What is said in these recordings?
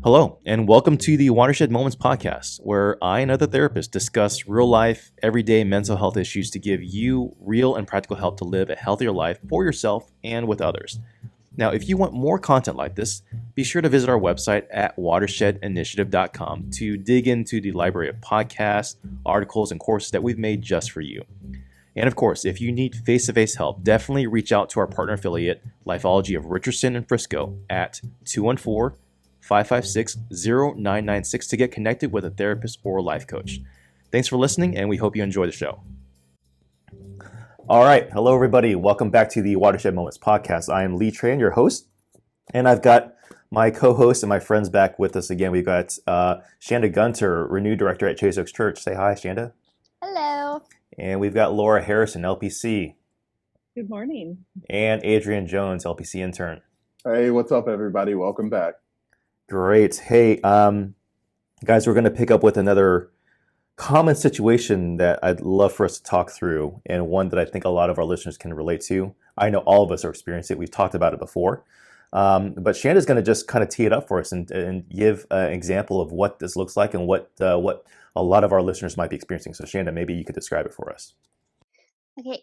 Hello, and welcome to the Watershed Moments podcast, where I and other therapists discuss real life, everyday mental health issues to give you real and practical help to live a healthier life for yourself and with others. Now, if you want more content like this, be sure to visit our website at watershedinitiative.com to dig into the library of podcasts, articles, and courses that we've made just for you. And of course, if you need face-to-face help, definitely reach out to our partner affiliate, Lifeology of Richardson and Frisco at 214-556-0996 to get connected with a therapist or life coach. Thanks for listening, and we hope you enjoy the show. All right. Hello, everybody. Welcome back to the Watershed Moments podcast. I am Lee Tran, your host, and I've got my co-host and my friends back with us again. We've got Shanda Gunter, Renew Director at Chase Oaks Church. Say hi, Shanda. Hello. And we've got Laura Harrison, LPC. Good morning. And Adrian Jones, LPC intern. Hey, what's up, everybody? Welcome back. Great. Hey, guys, we're going to pick up with another common situation that I'd love for us to talk through, and one that I think a lot of our listeners can relate to. I know all of us are experiencing it. We've talked about it before. But Shanda's going to just kind of tee it up for us and give an example of what this looks like and what a lot of our listeners might be experiencing. So Shanda, maybe you could describe it for us. Okay,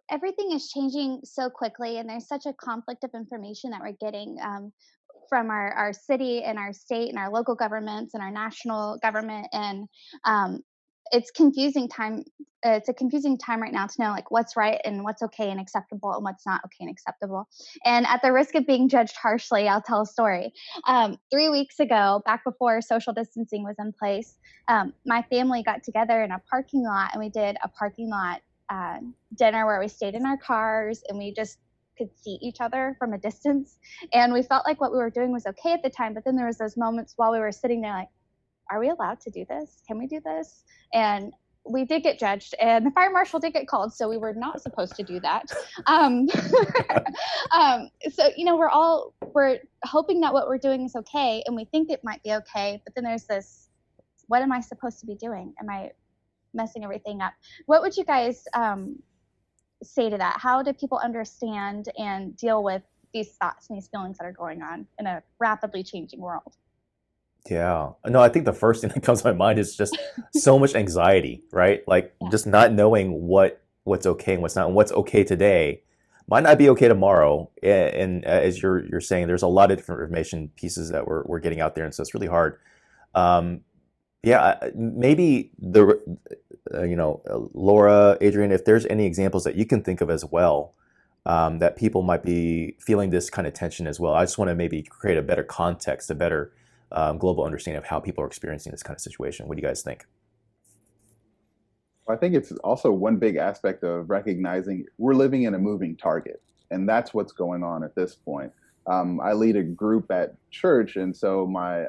everything is changing so quickly, and there's such a conflict of information that we're getting from our city and our state and our local governments and our national government, and it's confusing time. It's a confusing time right now to know like what's right and what's okay and acceptable and what's not okay and acceptable. And at the risk of being judged harshly, I'll tell a story. 3 weeks ago, back before social distancing was in place, my family got together in a parking lot, and we did a parking lot dinner where we stayed in our cars and we just could see each other from a distance. And we felt like what we were doing was okay at the time, but then there was those moments while we were sitting there like, are we allowed to do this? Can we do this? And we did get judged, and the fire marshal did get called, so we were not supposed to do that. So we're hoping that what we're doing is okay, and we think it might be okay, but then there's this, what am I supposed to be doing? Am I messing everything up? What would you guys say to that? How do people understand and deal with these thoughts and these feelings that are going on in a rapidly changing world? Yeah. No, I think the first thing that comes to my mind is just so much anxiety, right? Like just not knowing what's okay and what's not, and what's okay today might not be okay tomorrow. And as you're saying, there's a lot of different information pieces that we're getting out there, and so it's really hard. Maybe Laura, Adrian, if there's any examples that you can think of as well, that people might be feeling this kind of tension as well. I just want to maybe create a better context, a better global understanding of how people are experiencing this kind of situation. What do you guys think? I think it's also one big aspect of recognizing we're living in a moving target, and that's what's going on at this point. I lead a group at church, and so my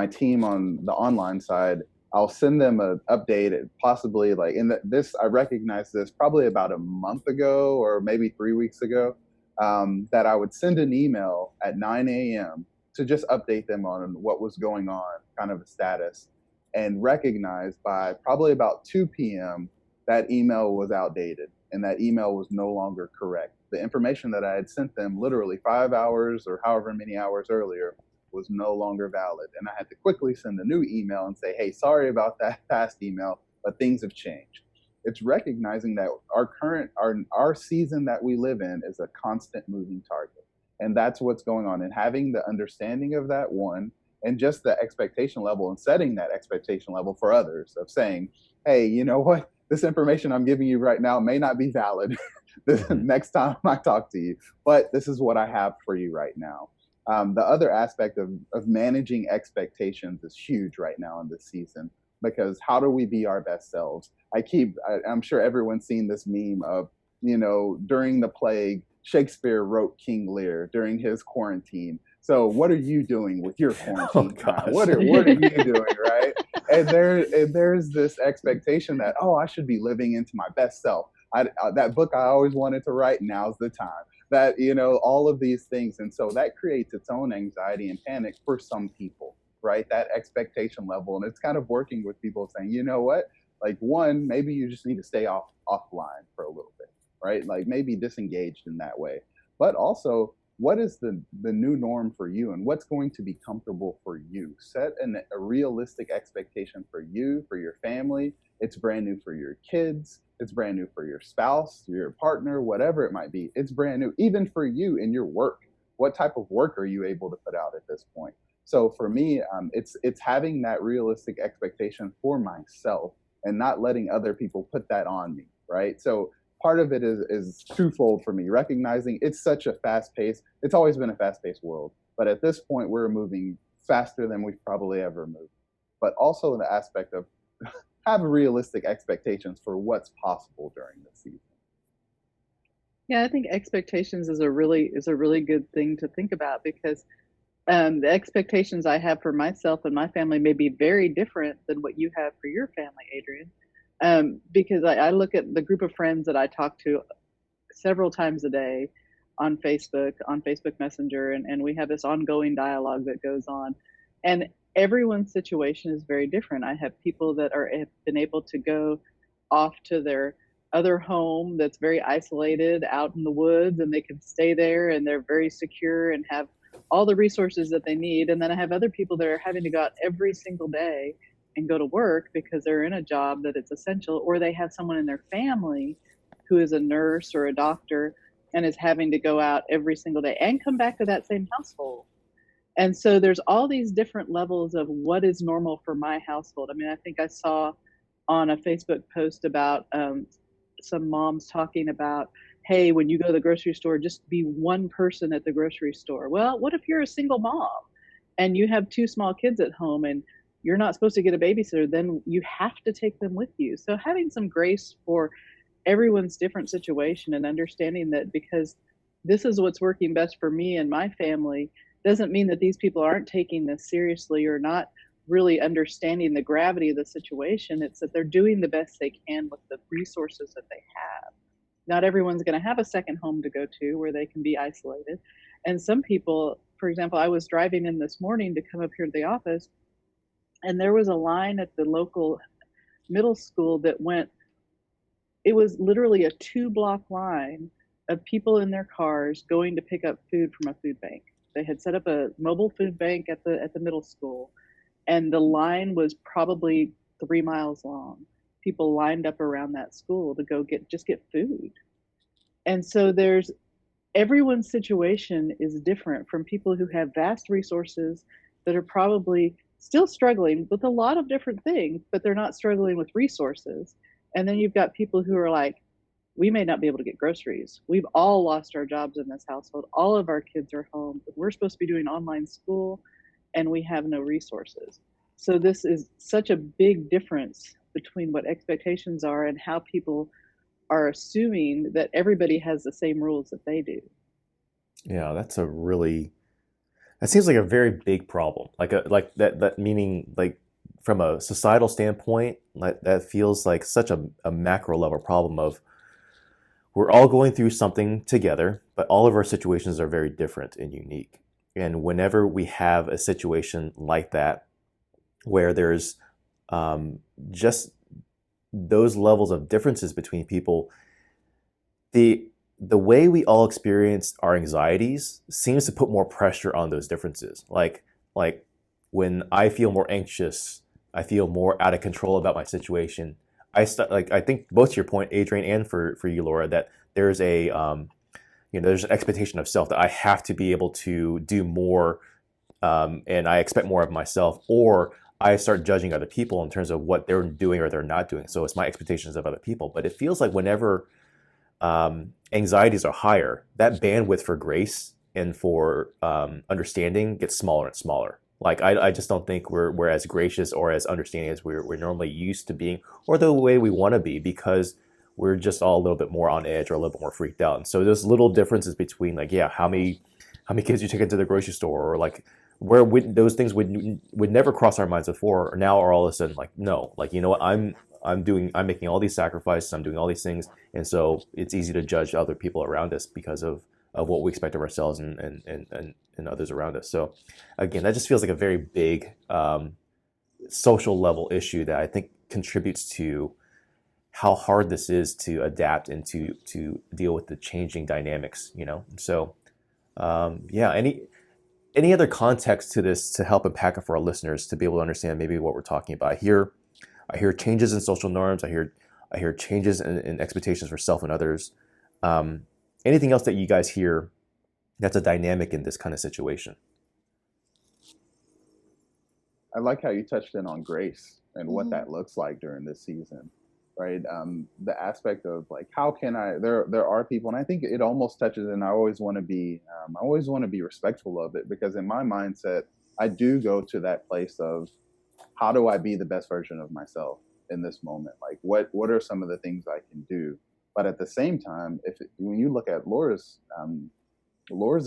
team on the online side, I'll send them an update, possibly like I recognized this probably about a month ago or maybe 3 weeks ago, that I would send an email at 9 a.m. to just update them on what was going on, kind of a status, and recognize by probably about 2 p.m. that email was outdated and that email was no longer correct. The information that I had sent them literally 5 hours or however many hours earlier was no longer valid. And I had to quickly send a new email and say, hey, sorry about that past email, but things have changed. It's recognizing that our season that we live in is a constant moving target. And that's what's going on. And having the understanding of that, one, and just the expectation level and setting that expectation level for others of saying, hey, you know what? This information I'm giving you right now may not be valid the next time I talk to you, but this is what I have for you right now. The other aspect of managing expectations is huge right now in this season, because how do we be our best selves? I'm sure everyone's seen this meme of, during the plague, Shakespeare wrote King Lear during his quarantine. So what are you doing with your quarantine time? What are you doing, right? And there's this expectation that, I should be living into my best self. That book I always wanted to write, now's the time. That, all of these things. And so that creates its own anxiety and panic for some people, right? That expectation level. And it's kind of working with people saying, you know what? Like, one, maybe you just need to stay offline for a little bit, right? Like maybe disengaged in that way. But also what is the new norm for you, and what's going to be comfortable for you? Set a realistic expectation for you, for your family. It's brand new for your kids. It's brand new for your spouse, your partner, whatever it might be. It's brand new, even for you in your work. What type of work are you able to put out at this point? So for me, it's having that realistic expectation for myself and not letting other people put that on me, right? So part of it is twofold for me, recognizing it's such a fast pace. It's always been a fast paced world, but at this point we're moving faster than we've probably ever moved. But also the aspect of have realistic expectations for what's possible during the season. Yeah, I think expectations is a really good thing to think about, because the expectations I have for myself and my family may be very different than what you have for your family, Adrian. Because I look at the group of friends that I talk to several times a day on Facebook Messenger, and we have this ongoing dialogue that goes on. And everyone's situation is very different. I have people that have been able to go off to their other home that's very isolated out in the woods, and they can stay there and they're very secure and have all the resources that they need. And then I have other people that are having to go out every single day and go to work because they're in a job that it's essential, or they have someone in their family who is a nurse or a doctor and is having to go out every single day and come back to that same household. And so there's all these different levels of what is normal for my household. I mean, I think I saw on a Facebook post about some moms talking about, hey, when you go to the grocery store, just be one person at the grocery store. Well, what if you're a single mom and you have two small kids at home and you're not supposed to get a babysitter? Then you have to take them with you. So having some grace for everyone's different situation and understanding that because this is what's working best for me and my family doesn't mean that these people aren't taking this seriously or not really understanding the gravity of the situation. It's that they're doing the best they can with the resources that they have. Not everyone's going to have a second home to go to where they can be isolated. And some people, for example, I was driving in this morning to come up here to the office, and there was a line at the local middle school that it was literally a 2-block line of people in their cars going to pick up food from a food bank. They had set up a mobile food bank at the middle school, and the line was probably 3 miles long. People lined up around that school to go get food. And so everyone's situation is different, from people who have vast resources that are probably still struggling with a lot of different things, but they're not struggling with resources. And then you've got people who are like, we may not be able to get groceries. We've all lost our jobs in this household. All of our kids are home. We're supposed to be doing online school and we have no resources. So this is such a big difference between what expectations are and how people are assuming that everybody has the same rules that they do. Yeah, that seems like a very big problem. Like that meaning, like, from a societal standpoint, that feels like such a macro level problem of we're all going through something together, but all of our situations are very different and unique. And whenever we have a situation like that, where there's just those levels of differences between people, the way we all experience our anxieties seems to put more pressure on those differences. Like when I feel more anxious, I feel more out of control about my situation. I think both to your point, Adrian, and for you, Laura, that there's there's an expectation of self that I have to be able to do more, and I expect more of myself, or I start judging other people in terms of what they're doing or they're not doing. So it's my expectations of other people. But it feels like whenever anxieties are higher, that bandwidth for grace and for understanding gets smaller and smaller. Like I just don't think we're as gracious or as understanding as we're normally used to being, or the way we want to be, because we're just all a little bit more on edge or a little bit more freaked out. And so there's little differences between, like, yeah, how many kids you take into the grocery store, or like where those things would never cross our minds before, or now are all of a sudden like, no, like, you know what, I'm making all these sacrifices, I'm doing all these things, and so it's easy to judge other people around us because of what we expect of ourselves and others around us. So again, that just feels like a very big social level issue that I think contributes to how hard this is to adapt and to deal with the changing dynamics, you know? So Yeah. Any other context to this to help unpack it for our listeners to be able to understand maybe what we're talking about? I hear changes in social norms. I hear changes in expectations for self and others. Anything else that you guys hear that's a dynamic in this kind of situation? I like how you touched in on grace and what Hmm. that looks like during this season, right? The aspect of like, how can I? There are people, and I think it almost touches, and I always want to be respectful of it because in my mindset, I do go to that place of how do I be the best version of myself in this moment? Like, what are some of the things I can do? But at the same time, when you look at Laura's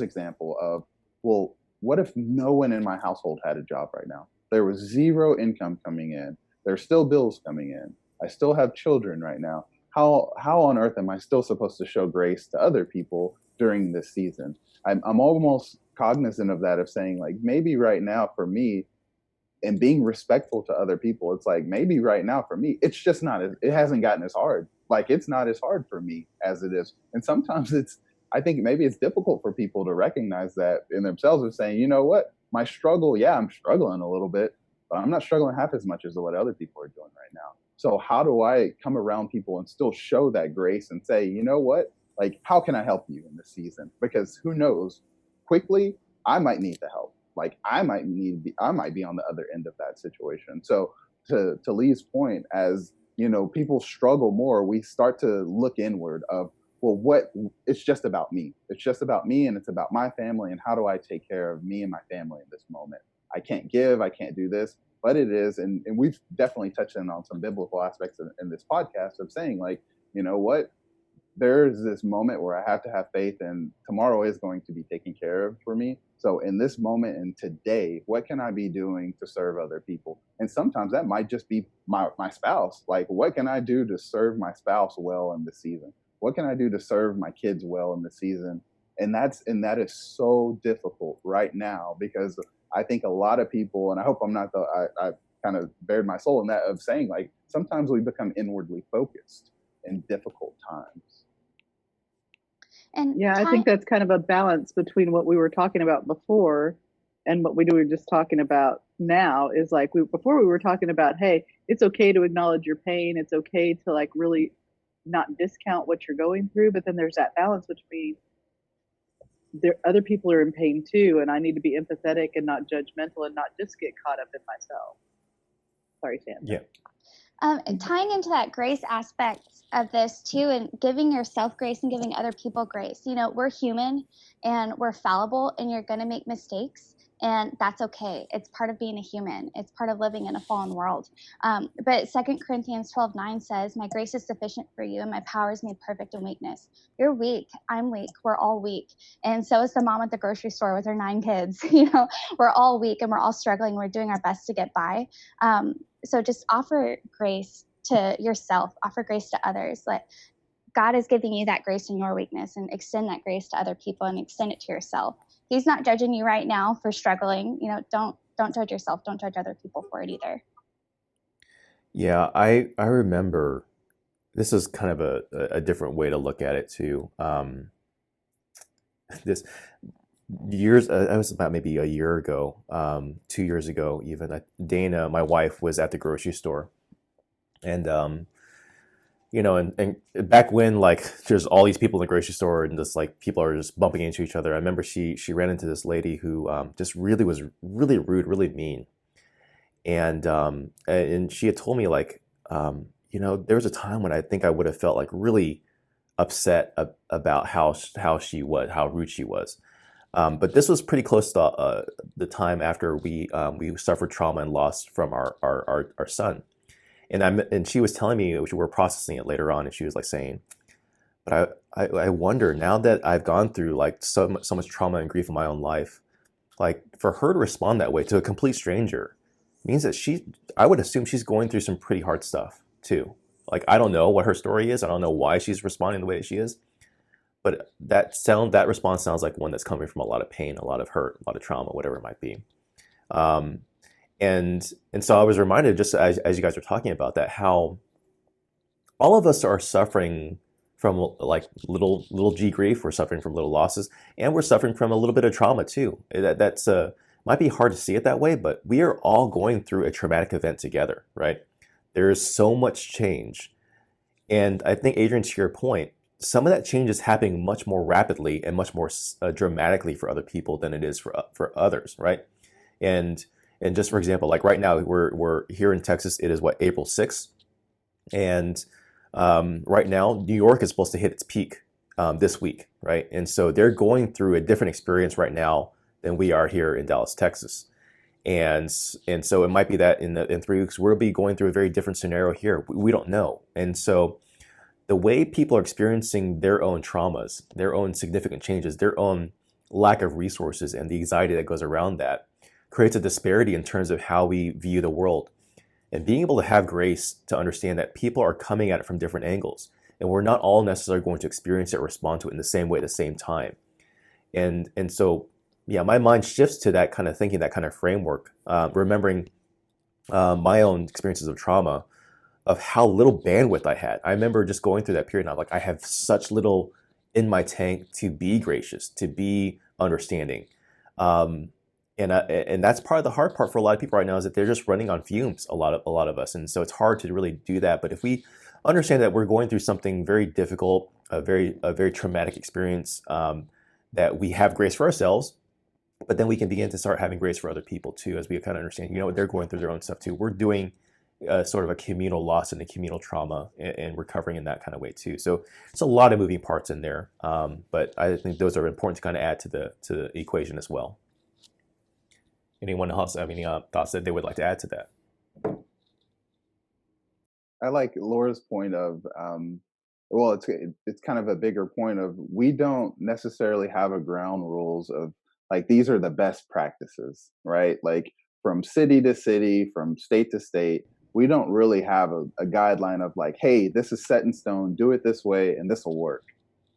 example of, well, what if no one in my household had a job right now? There was zero income coming in. There's still bills coming in. I still have children right now. How on earth am I still supposed to show grace to other people during this season? I'm almost cognizant of that, of saying like maybe right now for me, and being respectful to other people, it's like maybe right now for me it's just not it hasn't gotten as hard, like it's not as hard for me as it is. And sometimes I think maybe it's difficult for people to recognize that in themselves, of saying, you know what, my struggle, yeah, I'm struggling a little bit, but I'm not struggling half as much as what other people are doing right now. So how do I come around people and still show that grace and say, you know what, like how can I help you in this season? Because who knows, quickly I might need the help. Like I might be on the other end of that situation. So to Lee's point, as you know, people struggle more, we start to look inward of, well, what, it's just about me. It's just about me and it's about my family, and how do I take care of me and my family in this moment? I can't give, I can't do this, but it is, and we've definitely touched on some biblical aspects in this podcast of saying like, you know what, there's this moment where I have to have faith and tomorrow is going to be taken care of for me. So in this moment and today, what can I be doing to serve other people? And sometimes that might just be my spouse. Like, what can I do to serve my spouse well in this season? What can I do to serve my kids well in this season? And that is so difficult right now, because I think a lot of people, and I hope I'm not I kind of bared my soul in that, of saying like sometimes we become inwardly focused in difficult times. And Yeah, I think that's kind of a balance between what we were talking about before and what we were just talking about now. Is like before we were talking about, hey, it's okay to acknowledge your pain. It's okay to like really not discount what you're going through. But then there's that balance between other people are in pain too, and I need to be empathetic and not judgmental and not just get caught up in myself. Sorry, Sam. Yeah. Tying into that grace aspect of this too, and giving yourself grace and giving other people grace. You know, we're human and we're fallible, and you're going to make mistakes, and that's okay. It's part of being a human. It's part of living in a fallen world. But 2 Corinthians 12:9 says, "My grace is sufficient for you, and my power is made perfect in weakness." You're weak. I'm weak. We're all weak. And so is the mom at the grocery store with her 9 kids. You know, we're all weak and we're all struggling. We're doing our best to get by. So just offer grace to yourself, offer grace to others. Like, God is giving you that grace in your weakness, and extend that grace to other people and extend it to yourself. He's not judging you right now for struggling. You know, don't judge yourself. Don't judge other people for it either. Yeah, I remember this is kind of a different way to look at it too. This years, it was about maybe a year ago, 2 years ago even. Dana, my wife, was at the grocery store, and and back when like there's all these people in the grocery store and just like people are just bumping into each other. I remember she ran into this lady who just really was really rude, really mean, and she had told me like there was a time when I think I would have felt like really upset about how rude she was. But this was pretty close to the time after we suffered trauma and loss from our son. And she was telling me, we were processing it later on, and she was like saying, but I wonder, now that I've gone through like so much trauma and grief in my own life, like for her to respond that way to a complete stranger means that I would assume she's going through some pretty hard stuff too. Like, I don't know what her story is. I don't know why she's responding the way she is. But that response sounds like one that's coming from a lot of pain, a lot of hurt, a lot of trauma, whatever it might be. And so I was reminded, just as you guys were talking about that, how all of us are suffering from like little g grief, we're suffering from little losses, and we're suffering from a little bit of trauma too. That's might be hard to see it that way, but we are all going through a traumatic event together, right? There is so much change. And I think, Adrian, to your point, some of that change is happening much more rapidly and much more dramatically for other people than it is for others, right? And just for example, like right now, we're here in Texas. It is what, April 6th, and right now, New York is supposed to hit its peak this week, right? And so they're going through a different experience right now than we are here in Dallas, Texas. And so it might be that in 3 weeks, we'll be going through a very different scenario here. We don't know. And so the way people are experiencing their own traumas, their own significant changes, their own lack of resources, and the anxiety that goes around that creates a disparity in terms of how we view the world. And being able to have grace to understand that people are coming at it from different angles, and we're not all necessarily going to experience it or respond to it in the same way at the same time. And so, yeah, my mind shifts to that kind of thinking, that kind of framework, remembering my own experiences of trauma, of how little bandwidth I had. I remember just going through that period, and I'm like, I have such little in my tank to be gracious, to be understanding. And that's part of the hard part for a lot of people right now, is that they're just running on fumes, a lot of us. And so it's hard to really do that. But if we understand that we're going through something very difficult, a very traumatic experience, that we have grace for ourselves, but then we can begin to start having grace for other people too, as we kind of understand, they're going through their own stuff too. We're doing sort of a communal loss and a communal trauma, and recovering in that kind of way too. So it's a lot of moving parts in there, but I think those are important to kind of add to the equation as well. Anyone else have any thoughts that they would like to add to that? I like Laura's point of, well, it's kind of a bigger point of, we don't necessarily have a ground rules of like, these are the best practices, right? Like from city to city, from state to state, we don't really have a guideline of like, hey, this is set in stone, do it this way, and this will work,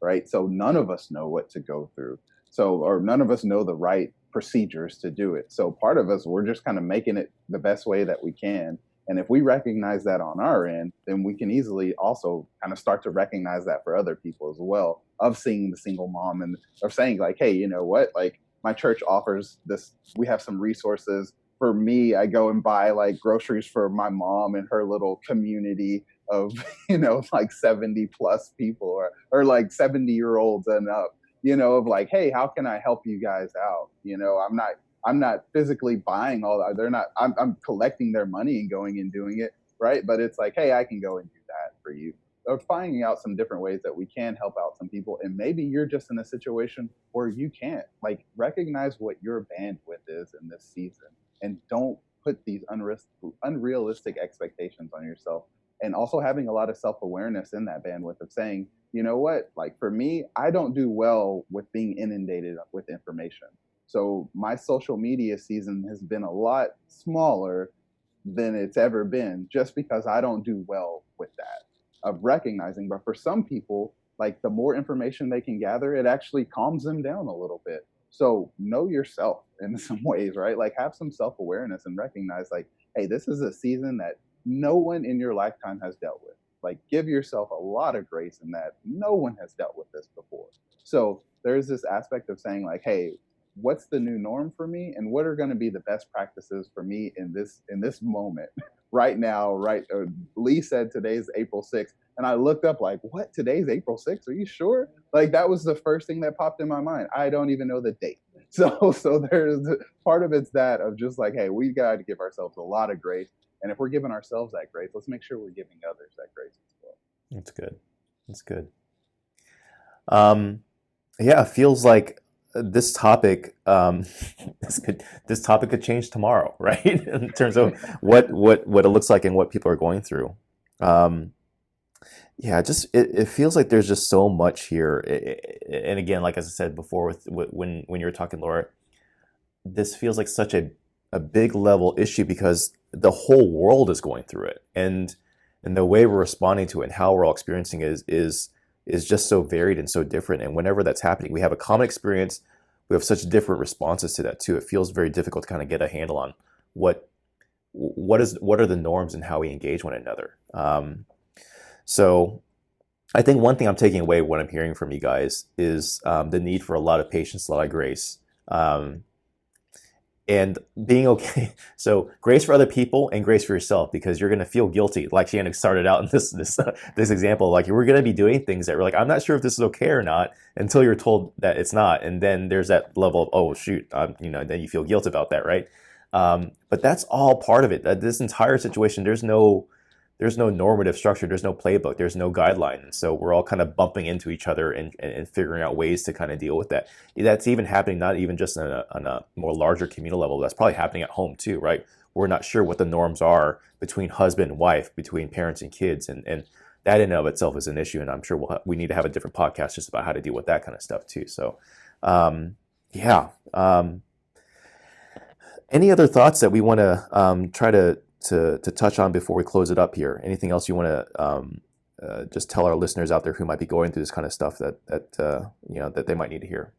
right? So none of us know what to go through. Or none of us know the right procedures to do it. So part of us, we're just kind of making it the best way that we can. And if we recognize that on our end, then we can easily also kind of start to recognize that for other people as well, of seeing the single mom and of saying like, hey, you know what, like my church offers this, we have some resources. For me, I go and buy like groceries for my mom and her little community of, like 70 plus people or like 70-year-olds and up, of like, hey, how can I help you guys out? I'm not physically buying all that. They're not, I'm collecting their money and going and doing it. Right. But it's like, hey, I can go and do that for you. Or finding out some different ways that we can help out some people. And maybe you're just in a situation where you can't. Like, recognize what your bandwidth is in this season, and don't put these unrealistic expectations on yourself. And also having a lot of self-awareness in that bandwidth of saying, you know what, like for me, I don't do well with being inundated with information. So my social media season has been a lot smaller than it's ever been, just because I don't do well with that, of recognizing. But for some people, like the more information they can gather, it actually calms them down a little bit. So know yourself in some ways, right? Like have some self-awareness and recognize like, hey, this is a season that no one in your lifetime has dealt with. Like give yourself a lot of grace in that no one has dealt with this before. So there's this aspect of saying like, hey, what's the new norm for me, and what are going to be the best practices for me in this moment right now, right? Lee said today's April 6th, and I looked up like, what, today's April 6th? Are you sure? Like that was the first thing that popped in my mind. I don't even know the date. So there's part of it's that of just like, hey, we got to give ourselves a lot of grace. And if we're giving ourselves that grace, let's make sure we're giving others that grace as well. That's good. That's good. Yeah, it feels like this topic, this topic could change tomorrow, right? In terms of what it looks like and what people are going through. Yeah, just it feels like there's just so much here. And again, like as I said before, when you were talking, Laura, this feels like such a big level issue because the whole world is going through it, and the way we're responding to it and how we're all experiencing it is just so varied and so different. And whenever that's happening, we have a common experience. We have such different responses to that too. It feels very difficult to kind of get a handle on what are the norms and how we engage one another. So I think one thing I'm taking away what I'm hearing from you guys is the need for a lot of patience, a lot of grace. And being okay. So grace for other people and grace for yourself, because you're going to feel guilty. Like Shannon started out in this example, like we're going to be doing things that we're like, I'm not sure if this is okay or not until you're told that it's not. And then there's that level of, oh shoot, then you feel guilt about that, right? But that's all part of it. This entire situation, there's no normative structure, there's no playbook, there's no guideline. And so we're all kind of bumping into each other and figuring out ways to kind of deal with that. That's even happening, not even just on a more larger communal level, that's probably happening at home too, right? We're not sure what the norms are between husband and wife, between parents and kids. And that in and of itself is an issue. And I'm sure we need to have a different podcast just about how to deal with that kind of stuff too. So, any other thoughts that we want to try to touch on before we close it up here? Anything else you want to just tell our listeners out there who might be going through this kind of stuff that they might need to hear?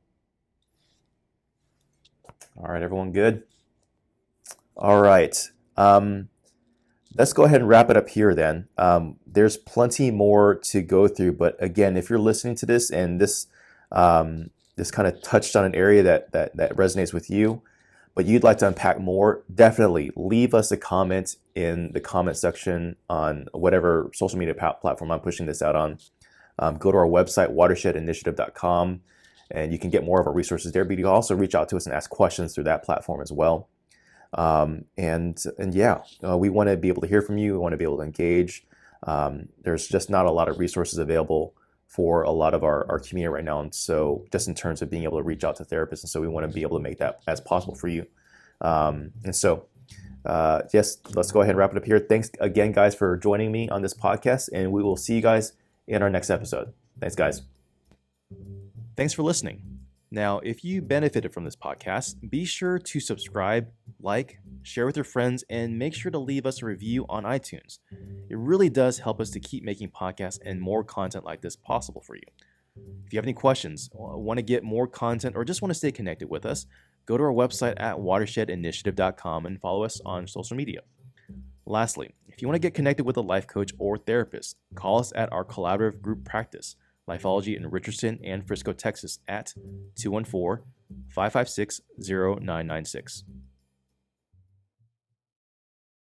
All right, everyone good? All right. Let's go ahead and wrap it up here then. There's plenty more to go through, but again, if you're listening to this and this kind of touched on an area that resonates with you, but you'd like to unpack more, definitely leave us a comment in the comment section on whatever social media platform I'm pushing this out on. Go to our website, watershedinitiative.com, and you can get more of our resources there, but you can also reach out to us and ask questions through that platform as well. We want to be able to hear from you. We want to be able to engage. There's just not a lot of resources available for a lot of our community right now. And so just in terms of being able to reach out to therapists. And so we want to be able to make that as possible for you. Let's go ahead and wrap it up here. Thanks again, guys, for joining me on this podcast. And we will see you guys in our next episode. Thanks, guys. Thanks for listening. Now, if you benefited from this podcast, be sure to subscribe, like, share with your friends, and make sure to leave us a review on iTunes. It really does help us to keep making podcasts and more content like this possible for you. If you have any questions, want to get more content, or just want to stay connected with us, go to our website at watershedinitiative.com and follow us on social media. Lastly, if you want to get connected with a life coach or therapist, call us at our collaborative group practice, Lifeology in Richardson and Frisco, Texas at 214-556-0996.